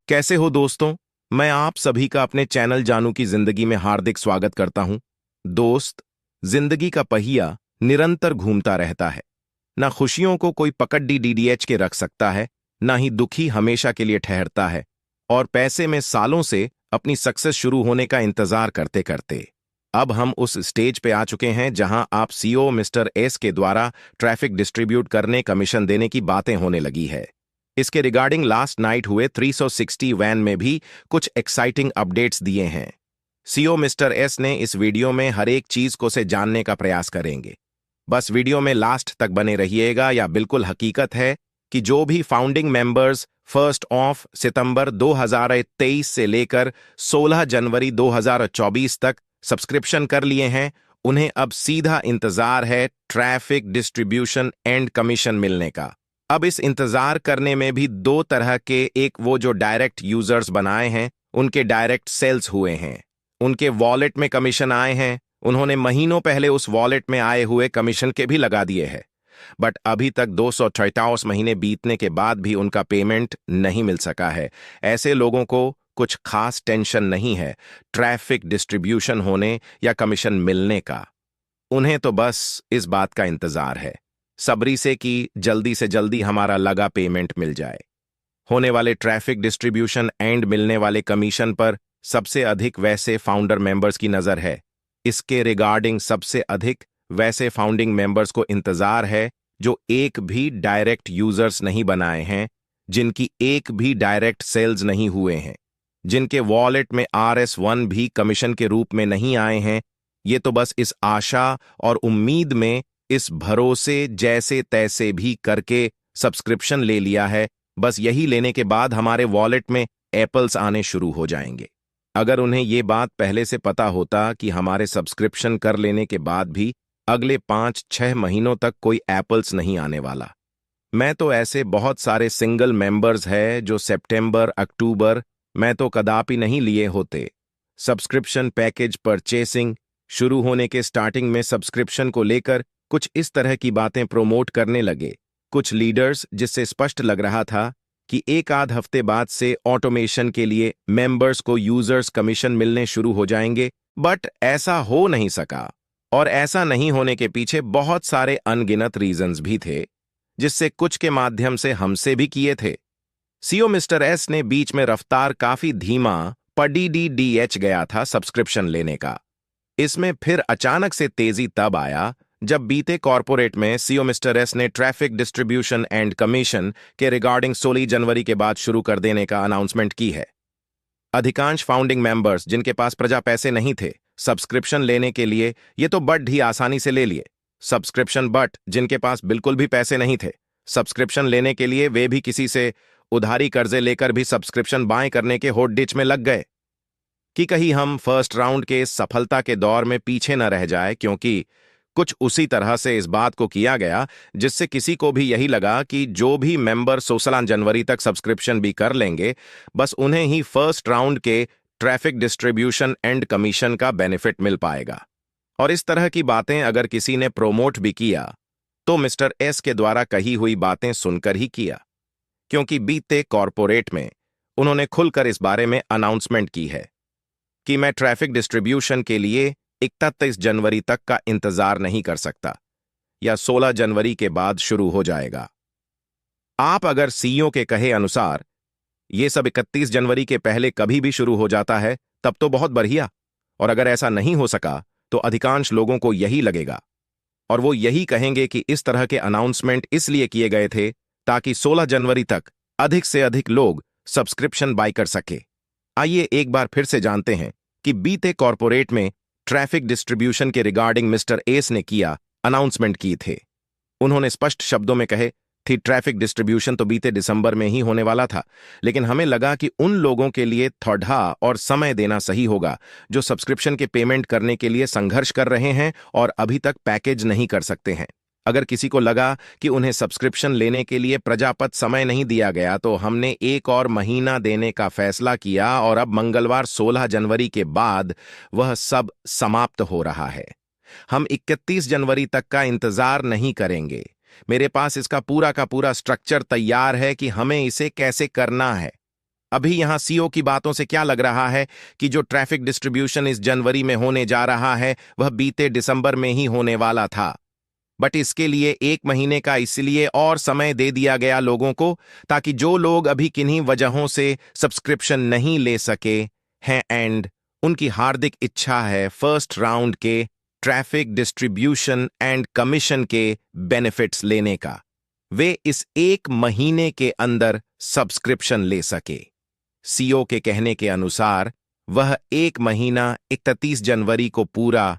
कैसे हो दोस्तों। मैं आप सभी का अपने चैनल जानू की जिंदगी में हार्दिक स्वागत करता हूं। दोस्त, जिंदगी का पहिया निरंतर घूमता रहता है। ना खुशियों को कोई पकड़ डीडीएच के रख सकता है, ना ही दुखी हमेशा के लिए ठहरता है। और पैसे में सालों से अपनी सक्सेस शुरू होने का इंतजार करते करते अब हम उस स्टेज पे आ चुके हैं जहां आप सीईओ मिस्टर एस के द्वारा ट्रैफिक डिस्ट्रीब्यूट करने, कमीशन देने की बातें होने लगी है। इसके रिगार्डिंग लास्ट नाइट हुए 360 वैन में भी कुछ एक्साइटिंग अपडेट्स दिए हैं। सीईओ मिस्टर एस ने इस वीडियो में हर एक चीज को से जानने का प्रयास करेंगे। बस वीडियो में लास्ट तक बने रहिएगा। या बिल्कुल हकीकत है कि जो भी फाउंडिंग मेंबर्स 1 सितंबर 2023 से लेकर 16 जनवरी 2024 तक सब्सक्रिप्शन कर लिए हैं, उन्हें अब सीधा इंतजार है ट्रैफिक डिस्ट्रीब्यूशन एंड कमीशन मिलने का। अब इस इंतजार करने में भी दो तरह के, एक वो जो डायरेक्ट यूजर्स बनाए हैं, उनके डायरेक्ट सेल्स हुए हैं, उनके वॉलेट में कमीशन आए हैं, उन्होंने महीनों पहले उस वॉलेट में आए हुए कमीशन के भी लगा दिए हैं। बट अभी तक 248 महीने बीतने के बाद भी उनका पेमेंट नहीं मिल सका है। ऐसे लोगों को कुछ खास टेंशन नहीं है ट्रैफिक डिस्ट्रीब्यूशन होने या कमीशन मिलने का। उन्हें तो बस इस बात का इंतजार है सब्री से कि जल्दी से जल्दी हमारा लगा पेमेंट मिल जाए। होने वाले ट्रैफिक डिस्ट्रीब्यूशन एंड मिलने वाले कमीशन पर सबसे अधिक वैसे फाउंडर मेंबर्स की नजर है। इसके रिगार्डिंग सबसे अधिक वैसे फाउंडिंग मेंबर्स को इंतजार है जो एक भी डायरेक्ट यूजर्स नहीं बनाए हैं, जिनकी एक भी डायरेक्ट सेल्स नहीं हुए हैं, जिनके वॉलेट में RS1 भी कमीशन के रूप में नहीं आए हैं। ये तो बस इस आशा और उम्मीद में, इस भरोसे जैसे तैसे भी करके सब्सक्रिप्शन ले लिया है। बस यही लेने के बाद हमारे वॉलेट में एप्पल्स आने शुरू हो जाएंगे। अगर उन्हें ये बात पहले से पता होता कि हमारे सब्सक्रिप्शन कर लेने के बाद भी अगले 5-6 महीनों तक कोई एप्पल्स नहीं आने वाला। मैं तो ऐसे बहुत सारे सिंगल मेंबर्स हैं जो सितंबर अक्टूबर मैं तो कदापि नहीं लिए होते। सब्सक्रिप्शन पैकेज परचेसिंग शुरू होने के स्टार्टिंग में सब्सक्रिप्शन को लेकर कुछ इस तरह की बातें प्रोमोट करने लगे कुछ लीडर्स, जिससे स्पष्ट लग रहा था कि एक आध हफ्ते बाद से ऑटोमेशन के लिए मेंबर्स को यूजर्स कमीशन मिलने शुरू हो जाएंगे। बट ऐसा हो नहीं सका। और ऐसा नहीं होने के पीछे बहुत सारे अनगिनत रीजंस भी थे, जिससे कुछ के माध्यम से हमसे भी किए थे। सीईओ मिस्टर एस ने बीच में रफ्तार काफी धीमा पडीडीडीएच गया था सब्सक्रिप्शन लेने का। इसमें फिर अचानक से तेजी तब आया जब बीते कॉर्पोरेट में सीईओ मिस्टर एस ने ट्रैफिक डिस्ट्रीब्यूशन एंड कमीशन के रिगार्डिंग 16 जनवरी के बाद शुरू कर देने का अनाउंसमेंट की है। अधिकांश फाउंडिंग मेंबर्स जिनके पास प्रजा पैसे नहीं थे सब्सक्रिप्शन लेने के लिए, ये तो बट ही आसानी से ले लिए सब्सक्रिप्शन। बट जिनके पास बिल्कुल भी पैसे नहीं थे सब्सक्रिप्शन लेने के लिए, वे भी किसी से उधारी कर्जे लेकर भी सब्सक्रिप्शन बाय करने के होड़ डिच में लग गए कि कहीं हम फर्स्ट राउंड के सफलता के दौर में पीछे न रह जाए। क्योंकि कुछ उसी तरह से इस बात को किया गया जिससे किसी को भी यही लगा कि जो भी मेंबर 16 जनवरी तक सब्सक्रिप्शन भी कर लेंगे, बस उन्हें ही फर्स्ट राउंड के ट्रैफिक डिस्ट्रीब्यूशन एंड कमीशन का बेनिफिट मिल पाएगा। और इस तरह की बातें अगर किसी ने प्रोमोट भी किया तो मिस्टर एस के द्वारा कही हुई बातें सुनकर ही किया, क्योंकि बीते कॉर्पोरेट में उन्होंने खुलकर इस बारे में अनाउंसमेंट की है कि मैं ट्रैफिक डिस्ट्रीब्यूशन के लिए 31 जनवरी तक का इंतजार नहीं कर सकता, या 16 जनवरी के बाद शुरू हो जाएगा। आप अगर सीईओ के कहे अनुसार ये सब 31 जनवरी के पहले कभी भी शुरू हो जाता है तब तो बहुत बढ़िया। और अगर ऐसा नहीं हो सका तो अधिकांश लोगों को यही लगेगा और वो यही कहेंगे कि इस तरह के अनाउंसमेंट इसलिए किए गए थे ताकि 16 जनवरी तक अधिक से अधिक लोग सब्सक्रिप्शन बाय कर सके। आइए एक बार फिर से जानते हैं कि बीते कॉर्पोरेट में ट्रैफिक डिस्ट्रीब्यूशन के रिगार्डिंग मिस्टर एस ने किया अनाउंसमेंट की थे। उन्होंने स्पष्ट शब्दों में कहे थी ट्रैफिक डिस्ट्रीब्यूशन तो बीते दिसंबर में ही होने वाला था, लेकिन हमें लगा कि उन लोगों के लिए थोड़ा और समय देना सही होगा जो सब्सक्रिप्शन के पेमेंट करने के लिए संघर्ष कर रहे हैं और अभी तक पैकेज नहीं कर सकते हैं। अगर किसी को लगा कि उन्हें सब्सक्रिप्शन लेने के लिए प्रजापत समय नहीं दिया गया तो हमने एक और महीना देने का फैसला किया और अब मंगलवार 16 जनवरी के बाद वह सब समाप्त हो रहा है। हम 31 जनवरी तक का इंतजार नहीं करेंगे। मेरे पास इसका पूरा का पूरा स्ट्रक्चर तैयार है कि हमें इसे कैसे करना है। अभी यहां सीओ की बातों से क्या लग रहा है कि जो ट्रैफिक डिस्ट्रीब्यूशन इस जनवरी में होने जा रहा है वह बीते दिसंबर में ही होने वाला था। बट इसके लिए 1 महीने का इसलिए और समय दे दिया गया लोगों को, ताकि जो लोग अभी किन्हीं वजहों से सब्सक्रिप्शन नहीं ले सके हैं एंड उनकी हार्दिक इच्छा है फर्स्ट राउंड के ट्रैफिक डिस्ट्रीब्यूशन एंड कमीशन के बेनिफिट्स लेने का, वे इस 1 महीने के अंदर सब्सक्रिप्शन ले सके। सीओ के कहने के अनुसार वह 1 महीना 31 जनवरी को पूरा